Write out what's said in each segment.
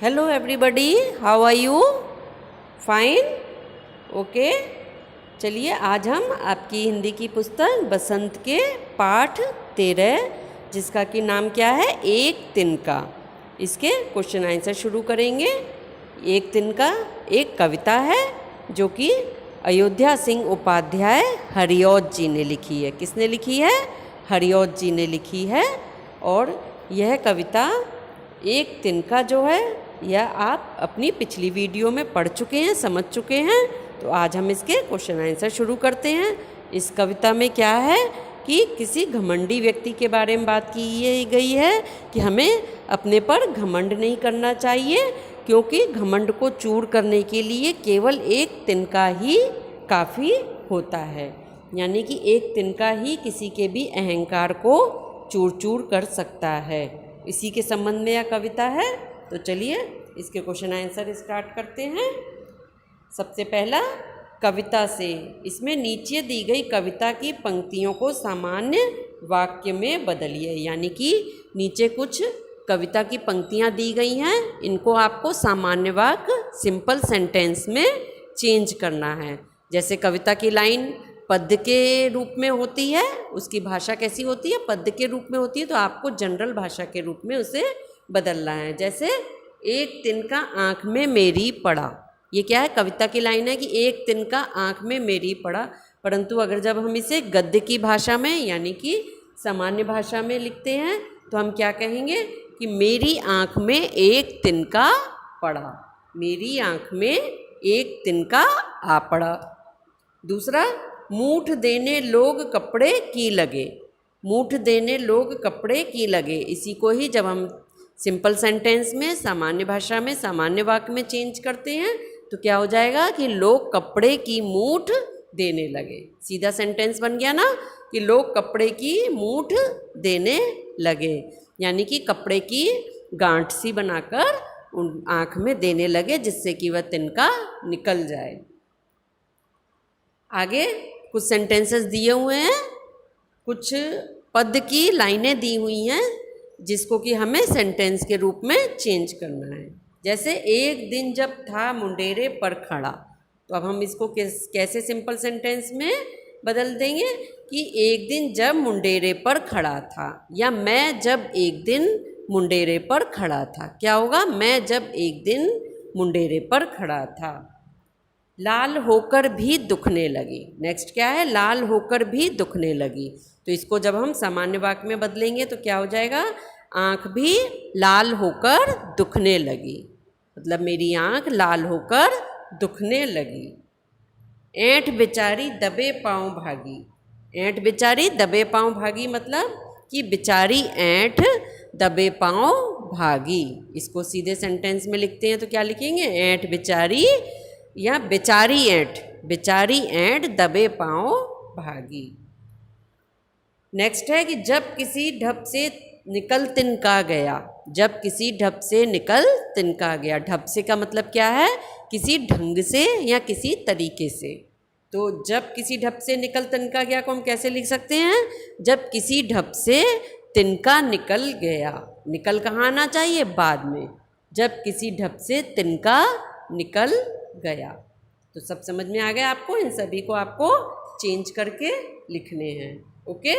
Hello everybody, how are you? Fine? Okay चलिए आज हम आपकी हिंदी की पुस्तक बसंत के पाठ 13 जिसका कि नाम क्या है एक तिनका, इसके क्वेश्चन आंसर शुरू करेंगे। एक तिनका एक कविता है जो कि अयोध्या सिंह उपाध्याय हरिऔध जी ने लिखी है। किसने लिखी है? हरिऔध जी ने लिखी है। और यह कविता एक तिनका जो है यह आप अपनी पिछली वीडियो में पढ़ चुके हैं, समझ चुके हैं। तो आज हम इसके क्वेश्चन आंसर शुरू करते हैं। इस कविता में क्या है कि किसी घमंडी व्यक्ति के बारे में बात की गई है कि हमें अपने पर घमंड नहीं करना चाहिए, क्योंकि घमंड को चूर करने के लिए केवल एक तिनका ही काफ़ी होता है। यानी कि एक तिनका ही किसी के भी अहंकार को चूर चूर कर सकता है। इसी के संबंध में यह कविता है। तो चलिए इसके क्वेश्चन आंसर स्टार्ट करते हैं। सबसे पहला कविता से, इसमें नीचे दी गई कविता की पंक्तियों को सामान्य वाक्य में बदलिए। यानी कि नीचे कुछ कविता की पंक्तियां दी गई हैं, इनको आपको सामान्य वाक्य सिंपल सेंटेंस में चेंज करना है। जैसे कविता की लाइन पद्य के रूप में होती है, उसकी भाषा कैसी होती है? पद्य के रूप में होती है, तो आपको जनरल भाषा के रूप में उसे बदलना है। जैसे एक तिनका आँख में मेरी पड़ा, ये क्या है? कविता की लाइन है कि एक तिनका आँख में मेरी पड़ा। परंतु अगर जब हम इसे गद्य की भाषा में यानी कि सामान्य भाषा में लिखते हैं तो हम क्या कहेंगे कि मेरी आँख में एक तिनका पड़ा, मेरी आँख में एक तिनका आ पड़ा। दूसरा, मूठ देने लोग कपड़े की लगे, मूठ देने लोग कपड़े की लगे, इसी को ही जब हम सिंपल सेंटेंस में सामान्य भाषा में सामान्य वाक्य में चेंज करते हैं तो क्या हो जाएगा कि लोग कपड़े की मूठ देने लगे। सीधा सेंटेंस बन गया ना कि लोग कपड़े की मूठ देने लगे, यानी कि कपड़े की गांठ सी बनाकर उन आँख में देने लगे जिससे कि वह तिनका निकल जाए। आगे कुछ सेंटेंसेस दिए हुए हैं, कुछ पद की लाइनें दी हुई हैं जिसको कि हमें सेंटेंस के रूप में चेंज करना है। जैसे एक दिन जब था मुंडेरे पर खड़ा, तो अब हम इसको कैसे सिंपल सेंटेंस में बदल देंगे कि एक दिन जब मुंडेरे पर खड़ा था, या मैं जब एक दिन मुंडेरे पर खड़ा था। क्या होगा? मैं जब एक दिन मुंडेरे पर खड़ा था। लाल होकर भी दुखने लगी, नेक्स्ट क्या है? लाल होकर भी दुखने लगी। तो इसको जब हम सामान्य वाक्य में बदलेंगे तो क्या हो जाएगा? आँख भी लाल होकर दुखने लगी, मतलब मेरी आँख लाल होकर दुखने लगी। ऐंठ बेचारी दबे पाँव भागी, ऐंठ बेचारी दबे पाँव भागी मतलब कि बेचारी ऐंठ दबे पाँव भागी। इसको सीधे सेंटेंस में लिखते हैं तो क्या लिखेंगे? ऐंठ बेचारी या बेचारी ऐंठ, बेचारी ऐंठ दबे पाँव भागी। नेक्स्ट है कि जब किसी ढप से निकल तिनका गया, जब किसी ढप से निकल तिनका गया। ढप से का मतलब क्या है? किसी ढंग से या किसी तरीके से। तो जब किसी ढप से निकल तिनका गया को हम कैसे लिख सकते हैं? जब किसी ढप से तिनका निकल गया। निकल कहाँ आना चाहिए? बाद में। जब किसी ढप से तिनका निकल गया। तो सब समझ में आ गया आपको? इन सभी को आपको चेंज करके लिखने हैं। ओके।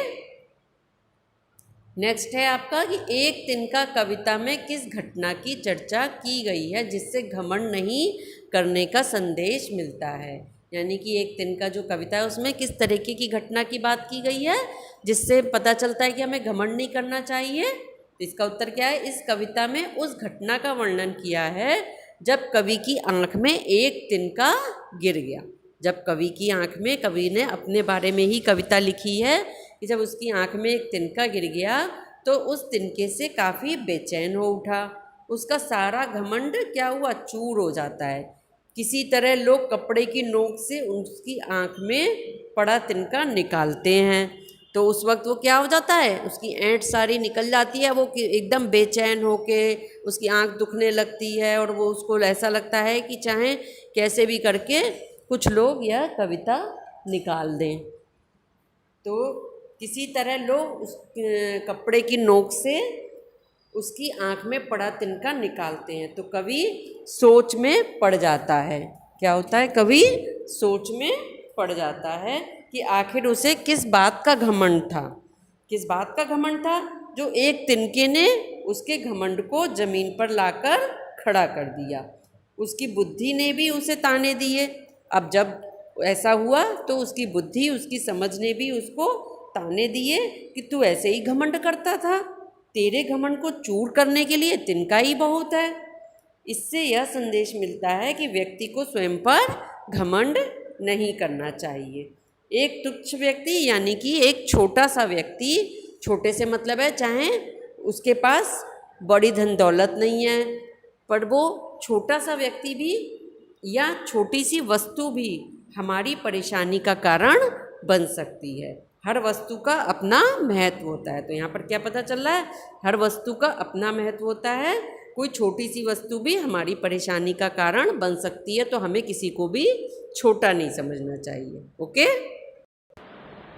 नेक्स्ट है आपका कि एक तिनका कविता में किस घटना की चर्चा की गई है जिससे घमंड नहीं करने का संदेश मिलता है। यानी कि एक तिनका जो कविता है उसमें किस तरीके की घटना की बात की गई है जिससे पता चलता है कि हमें घमंड नहीं करना चाहिए। तो इसका उत्तर क्या है? इस कविता में उस घटना का वर्णन किया है जब कवि की आँख में एक तिनका गिर गया। जब कवि की आँख में, कवि ने अपने बारे में ही कविता लिखी है कि जब उसकी आँख में एक तिनका गिर गया तो उस तिनके से काफ़ी बेचैन हो उठा। उसका सारा घमंड क्या हुआ? चूर हो जाता है। किसी तरह लोग कपड़े की नोक से उसकी आँख में पड़ा तिनका निकालते हैं। तो उस वक्त वो क्या हो जाता है? उसकी ऐंठ सारी निकल जाती है, वो एकदम बेचैन होके उसकी आँख दुखने लगती है और वो उसको ऐसा लगता है कि चाहे कैसे भी करके कुछ लोग यह कविता निकाल दें। तो किसी तरह लोग उस कपड़े की नोक से उसकी आंख में पड़ा तिनका निकालते हैं। तो कवि सोच में पड़ जाता है। क्या होता है? कवि सोच में पड़ जाता है कि आखिर उसे किस बात का घमंड था। किस बात का घमंड था? जो एक तिनके ने उसके घमंड को जमीन पर लाकर खड़ा कर दिया। उसकी बुद्धि ने भी उसे ताने दिए। अब जब ऐसा हुआ तो उसकी बुद्धि, उसकी समझ ने भी उसको ताने दिए कि तू ऐसे ही घमंड करता था, तेरे घमंड को चूर करने के लिए तिनका ही बहुत है। इससे यह संदेश मिलता है कि व्यक्ति को स्वयं पर घमंड नहीं करना चाहिए। एक तुच्छ व्यक्ति यानी कि एक छोटा सा व्यक्ति, छोटे से मतलब है चाहे उसके पास बड़ी धन दौलत नहीं है, पर वो छोटा सा व्यक्ति भी या छोटी सी वस्तु भी हमारी परेशानी का कारण बन सकती है। हर वस्तु का अपना महत्व होता है। तो यहाँ पर क्या पता चल रहा है? हर वस्तु का अपना महत्व होता है। कोई छोटी सी वस्तु भी हमारी परेशानी का कारण बन सकती है, तो हमें किसी को भी छोटा नहीं समझना चाहिए। ओके,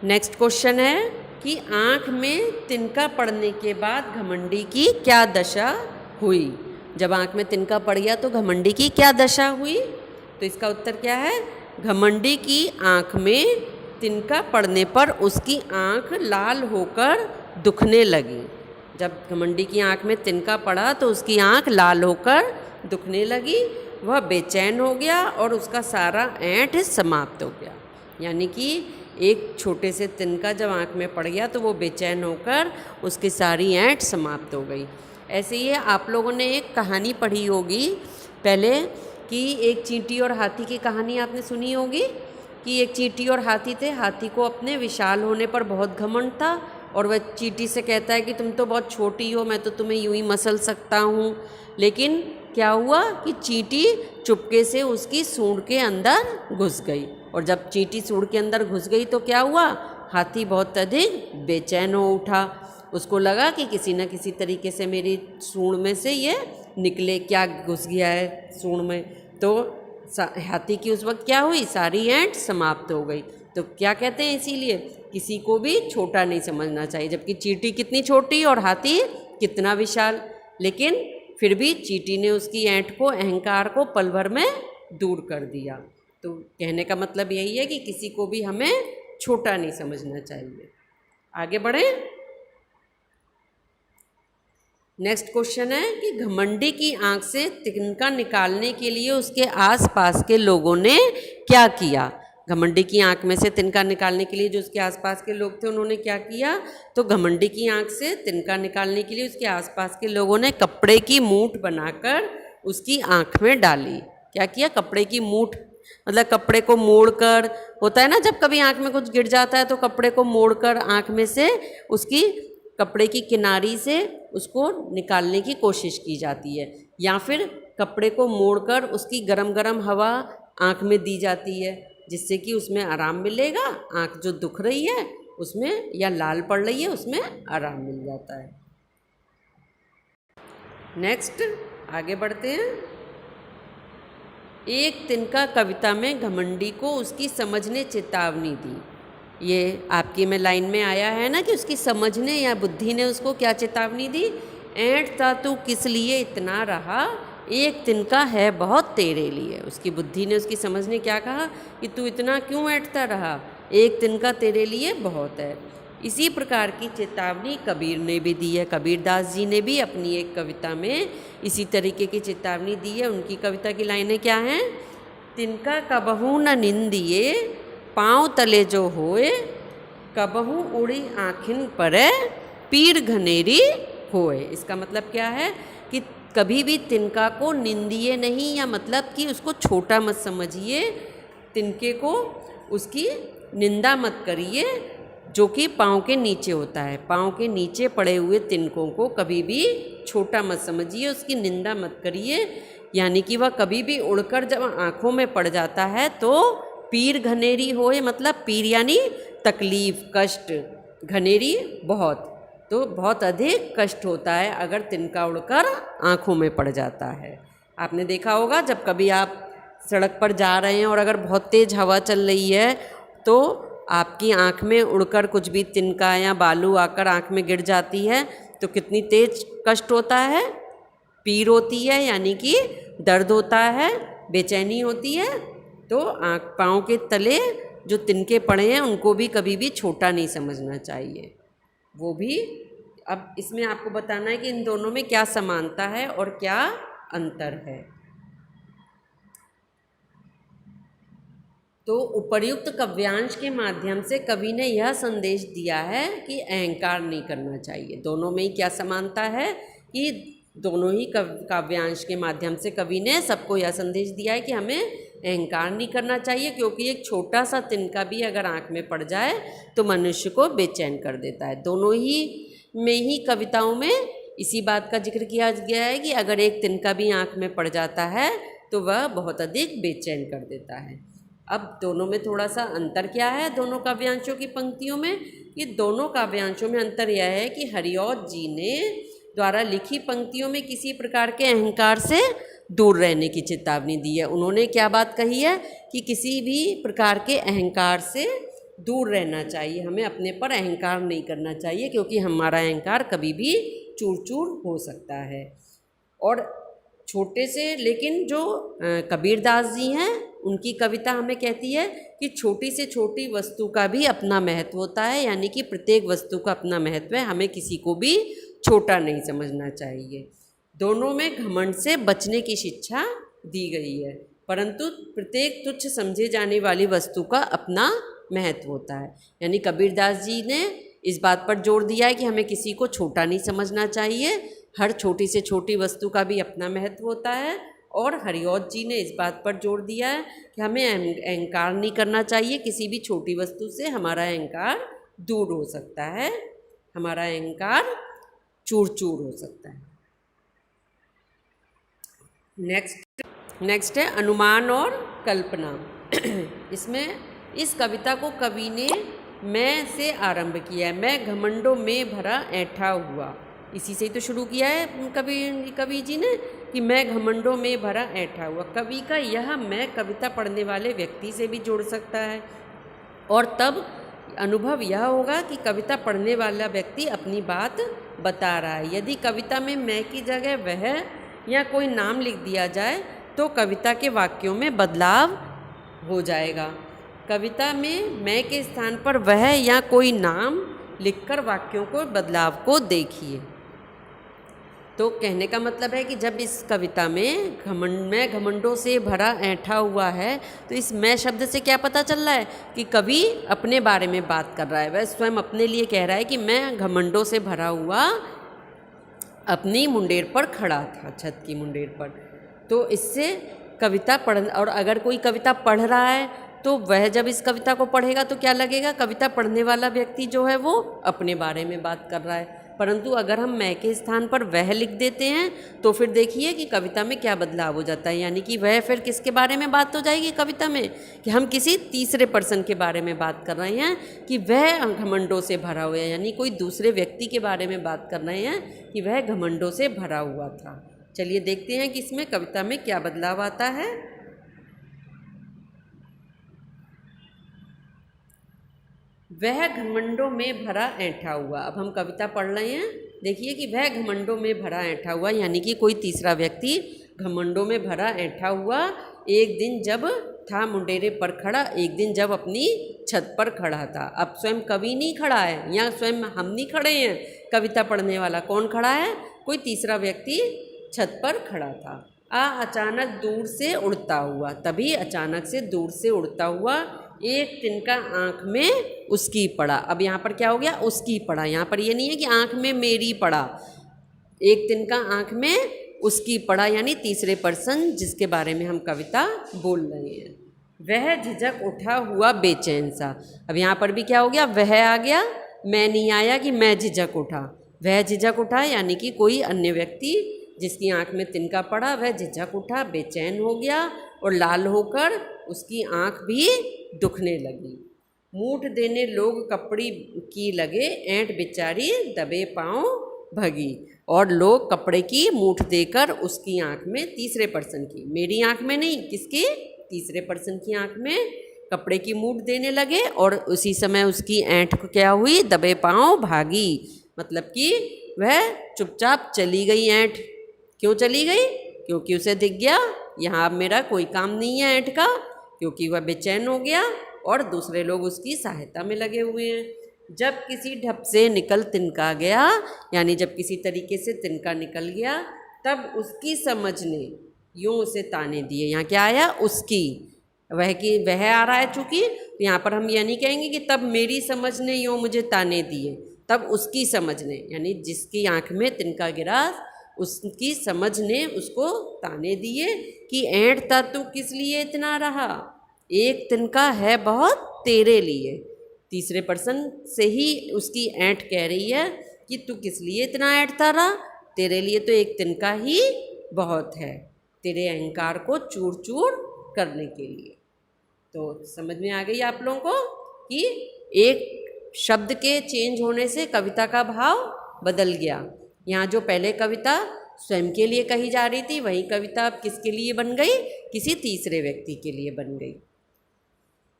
नेक्स्ट क्वेश्चन है कि आँख में तिनका पड़ने के बाद घमंडी की क्या दशा हुई। जब आँख में तिनका पड़ गया तो घमंडी की क्या दशा हुई? तो इसका उत्तर क्या है? घमंडी की आँख में तिनका पड़ने पर उसकी आँख लाल होकर दुखने लगी। जब घमंडी की आँख में तिनका पड़ा तो उसकी आँख लाल होकर दुखने लगी। वह बेचैन हो गया और उसका सारा ऐंठ समाप्त हो गया। यानी कि एक छोटे से तिनका जब आँख में पड़ गया तो वो बेचैन होकर उसकी सारी ऐंठ समाप्त हो गई। ऐसे ही आप लोगों ने एक कहानी पढ़ी होगी पहले कि एक चींटी और हाथी की कहानी आपने सुनी होगी कि एक चींटी और हाथी थे। हाथी को अपने विशाल होने पर बहुत घमंड था और वह चींटी से कहता है कि तुम तो बहुत छोटी हो, मैं तो तुम्हें यूं ही मसल सकता हूँ। लेकिन क्या हुआ कि चींटी चुपके से उसकी सूंड के अंदर घुस गई, और जब चींटी सूंड के अंदर घुस गई तो क्या हुआ? हाथी बहुत अधिक बेचैन हो उठा। उसको लगा कि किसी न किसी तरीके से मेरी सूंड में से ये निकले, क्या घुस गया है सूंड में। तो हाथी की उस वक्त क्या हुई? सारी ऐंठ समाप्त हो गई। तो क्या कहते हैं, इसीलिए किसी को भी छोटा नहीं समझना चाहिए। जबकि चींटी कितनी छोटी और हाथी कितना विशाल, लेकिन फिर भी चींटी ने उसकी ऐंठ को, अहंकार को पल भर में दूर कर दिया। तो कहने का मतलब यही है कि किसी को भी हमें छोटा नहीं समझना चाहिए। आगे बढ़ें। नेक्स्ट क्वेश्चन है कि घमंडी की आंख से तिनका निकालने के लिए उसके आसपास के लोगों ने क्या किया। घमंडी की आंख में से तिनका निकालने के लिए जो उसके आसपास के लोग थे उन्होंने क्या किया? तो घमंडी की आंख से तिनका निकालने के लिए उसके आसपास के लोगों ने कपड़े की मूठ बनाकर उसकी आंख में डाली। क्या किया? कपड़े की मूठ, मतलब कपड़े को मोड़कर, होता है ना जब कभी आंख में कुछ गिर जाता है तो कपड़े को मोड़कर आंख में से उसकी कपड़े की किनारी से उसको निकालने की कोशिश की जाती है, या फिर कपड़े को मोड़कर उसकी गरम गरम हवा आंख में दी जाती है, जिससे कि उसमें आराम मिलेगा। आंख जो दुख रही है उसमें या लाल पड़ रही है उसमें आराम मिल जाता है। नेक्स्ट आगे बढ़ते हैं। एक तिनका कविता में घमंडी को उसकी समझ ने चेतावनी दी। ये आपकी में लाइन में आया है ना कि उसकी समझ ने या बुद्धि ने उसको क्या चेतावनी दी? ऐंठ था तू किस लिए इतना रहा, एक तिनका है बहुत तेरे लिए। उसकी बुद्धि ने, उसकी समझ ने क्या कहा कि तू इतना क्यों ऐंठता रहा, एक तिनका तेरे लिए बहुत है। इसी प्रकार की चेतावनी कबीर ने भी दी है। कबीरदास जी ने भी अपनी एक कविता में इसी तरीके की चेतावनी दी है। उनकी कविता की लाइनें क्या हैं? तिनका कबहू न निंदिए, पाँव तले जो होए, कबहू उड़ी आँखिन परे, पीर घनेरी होए। इसका मतलब क्या है कि कभी भी तिनका को निंदिए नहीं, या मतलब कि उसको छोटा मत समझिए, तिनके को उसकी निंदा मत करिए जो कि पाँव के नीचे होता है। पाँव के नीचे पड़े हुए तिनकों को कभी भी छोटा मत समझिए, उसकी निंदा मत करिए। यानी कि वह कभी भी उड़कर जब आँखों में पड़ जाता है तो पीर घनेरी होए, मतलब पीर यानी तकलीफ, कष्ट, घनेरी बहुत, तो बहुत अधिक कष्ट होता है अगर तिनका उड़कर आँखों में पड़ जाता है। आपने देखा होगा जब कभी आप सड़क पर जा रहे हैं और अगर बहुत तेज़ हवा चल रही है तो आपकी आँख में उड़कर कुछ भी तिनका या बालू आकर आँख में गिर जाती है तो कितनी तेज कष्ट होता है, पीर होती है यानी कि दर्द होता है, बेचैनी होती है। तो आँख पाँव के तले जो तिनके पड़े हैं उनको भी कभी भी छोटा नहीं समझना चाहिए। वो भी अब इसमें आपको बताना है कि इन दोनों में क्या समानता है और क्या अंतर है। तो उपर्युक्त काव्यांश के माध्यम से कवि ने यह संदेश दिया है कि अहंकार नहीं करना चाहिए। दोनों में ही क्या समानता है कि दोनों ही काव्यांश के माध्यम से कवि ने सबको यह संदेश दिया है कि हमें अहंकार नहीं करना चाहिए, क्योंकि एक छोटा सा तिनका भी अगर आँख में पड़ जाए तो मनुष्य को बेचैन कर देता है। दोनों ही में ही कविताओं में इसी बात का जिक्र किया गया है कि अगर एक तिनका भी आँख में पड़ जाता है तो वह बहुत अधिक बेचैन कर देता है। अब दोनों में थोड़ा सा अंतर क्या है दोनों काव्यांशों की पंक्तियों में? ये दोनों काव्यांशों में अंतर यह है कि हरिऔध जी ने द्वारा लिखी पंक्तियों में किसी प्रकार के अहंकार से दूर रहने की चेतावनी दी है। उन्होंने क्या बात कही है कि किसी भी प्रकार के अहंकार से दूर रहना चाहिए, हमें अपने पर अहंकार नहीं करना चाहिए, क्योंकि हमारा अहंकार कभी भी चूर चूर हो सकता है। और छोटे से, लेकिन जो कबीरदास जी हैं उनकी कविता हमें कहती है कि छोटी से छोटी वस्तु का भी अपना महत्व होता है, यानी कि प्रत्येक वस्तु का अपना महत्व है, हमें किसी को भी छोटा नहीं समझना चाहिए। दोनों में घमंड से बचने की शिक्षा दी गई है, परंतु प्रत्येक तुच्छ समझे जाने वाली वस्तु का अपना महत्व होता है। यानी कबीरदास जी ने इस बात पर जोर दिया है कि हमें किसी को छोटा नहीं समझना चाहिए, हर छोटी से छोटी वस्तु का भी अपना महत्व होता है। और हरिऔध जी ने इस बात पर जोर दिया है कि हमें अहंकार नहीं करना चाहिए, किसी भी छोटी वस्तु से हमारा अहंकार दूर हो सकता है, हमारा अहंकार चूर चूर हो सकता है। नेक्स्ट है अनुमान और कल्पना। इसमें इस कविता को कवि ने मैं से आरंभ किया है। मैं घमंडों में भरा ऐंठा हुआ, इसी से ही तो शुरू किया है कवि जी ने कि मैं घमंडों में भरा ऐंठा हुआ। कवि का यह मैं कविता पढ़ने वाले व्यक्ति से भी जुड़ सकता है, और तब अनुभव यह होगा कि कविता पढ़ने वाला व्यक्ति अपनी बात बता रहा है। यदि कविता में मैं की जगह वह या कोई नाम लिख दिया जाए तो कविता के वाक्यों में बदलाव हो जाएगा। कविता में मैं के स्थान पर वह या कोई नाम लिखकर वाक्यों को बदलाव को देखिए। तो कहने का मतलब है कि जब इस कविता में मैं घमंडों से भरा ऐंठा हुआ है, तो इस मैं शब्द से क्या पता चल रहा है कि कवि अपने बारे में बात कर रहा है। वह स्वयं अपने लिए कह रहा है कि मैं घमंडों से भरा हुआ अपनी मुंडेर पर खड़ा था, छत की मुंडेर पर। तो इससे कविता पढ़, और अगर कोई कविता पढ़ रहा है तो वह जब इस कविता को पढ़ेगा तो क्या लगेगा, कविता पढ़ने वाला व्यक्ति जो है वो अपने बारे में बात कर रहा है। परंतु अगर हम मैं के स्थान पर वह लिख देते हैं तो फिर देखिए कि कविता में क्या बदलाव हो जाता है। यानी कि वह फिर किसके बारे में बात हो जाएगी कविता में, कि हम किसी तीसरे पर्सन के बारे में बात कर रहे हैं कि वह घमंडों से भरा हुआ है, यानी कोई दूसरे व्यक्ति के बारे में बात कर रहे हैं कि वह घमंडों से भरा हुआ था। चलिए देखते हैं कि इसमें कविता में क्या बदलाव आता है। वह घमंडों में भरा ऐंठा हुआ। अब हम कविता पढ़ रहे हैं, देखिए कि वह घमंडों में भरा ऐंठा हुआ, यानी कि कोई तीसरा व्यक्ति घमंडों में भरा ऐंठा हुआ। एक दिन जब था मुंडेरे पर खड़ा, एक दिन जब अपनी छत पर खड़ा था। अब स्वयं कवि नहीं खड़ा है, या स्वयं हम नहीं खड़े हैं, कविता पढ़ने वाला कौन खड़ा है, कोई तीसरा व्यक्ति छत पर खड़ा था। अचानक दूर से उड़ता हुआ, तभी अचानक से दूर से उड़ता हुआ एक तिनका आँख में उसकी पड़ा। अब यहाँ पर क्या हो गया, उसकी पड़ा, यहाँ पर ये नहीं है कि आँख में मेरी पड़ा, एक तिनका आँख में उसकी पड़ा, यानी तीसरे पर्सन जिसके बारे में हम कविता बोल रहे हैं। वह झिझक उठा हुआ बेचैन सा। अब यहाँ पर भी क्या हो गया, वह आ गया, मैं नहीं आया कि मैं झिझक उठा। वह झिझक उठा यानी कि कोई अन्य व्यक्ति जिसकी आँख में तिनका पड़ा वह झिझक उठा, बेचैन हो गया और लाल होकर उसकी आँख भी दुखने लगी। मूठ देने लोग कपड़ी की लगे, ऐंठ बेचारी दबे पाँव भगी। और लोग कपड़े की मूठ देकर उसकी आँख में, तीसरे पर्सन की, मेरी आँख में नहीं, किसकी, तीसरे पर्सन की आँख में कपड़े की मूठ देने लगे, और उसी समय उसकी ऐंठ क्या हुई, दबे पाँव भागी। मतलब कि वह चुपचाप चली गई ऐंठ। क्यों चली गई? क्योंकि उसे दिख गया यहाँ अब मेरा कोई काम नहीं है ऐंठ का, क्योंकि वह बेचैन हो गया और दूसरे लोग उसकी सहायता में लगे हुए हैं। जब किसी ढप से निकल तिनका गया, यानी जब किसी तरीके से तिनका निकल गया, तब उसकी समझ ने यूँ उसे ताने दिए। यहाँ क्या आया? उसकी, वह की वह आ रहा है चूँकि, तो यहाँ पर हम यह नहीं कहेंगे कि तब मेरी समझ ने यूँ मुझे ताने दिए, तब उसकी समझ ने, यानी जिसकी आँख में तिनका गिरा उसकी समझ ने उसको ताने दिए कि ऐंठता तू किस लिए इतना रहा, एक तिनका है बहुत तेरे लिए। तीसरे पर्सन से ही उसकी ऐंठ कह रही है कि तू किस लिए इतना ऐंठता रहा, तेरे लिए तो एक तिनका ही बहुत है, तेरे अहंकार को चूर चूर करने के लिए। तो समझ में आ गई आप लोगों को कि एक शब्द के चेंज होने से कविता का भाव बदल गया। यहाँ जो पहले कविता स्वयं के लिए कही जा रही थी, वही कविता अब किसके लिए बन गई? किसी तीसरे व्यक्ति के लिए बन गई।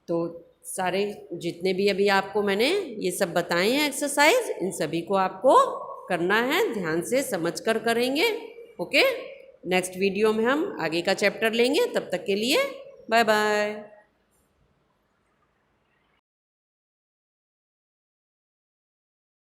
तो सारे जितने भी अभी आपको मैंने ये सब बताए हैं एक्सरसाइज, इन सभी को आपको करना है, ध्यान से समझ कर करेंगे। ओके, नेक्स्ट वीडियो में हम आगे का चैप्टर लेंगे। तब तक के लिए बाय बाय।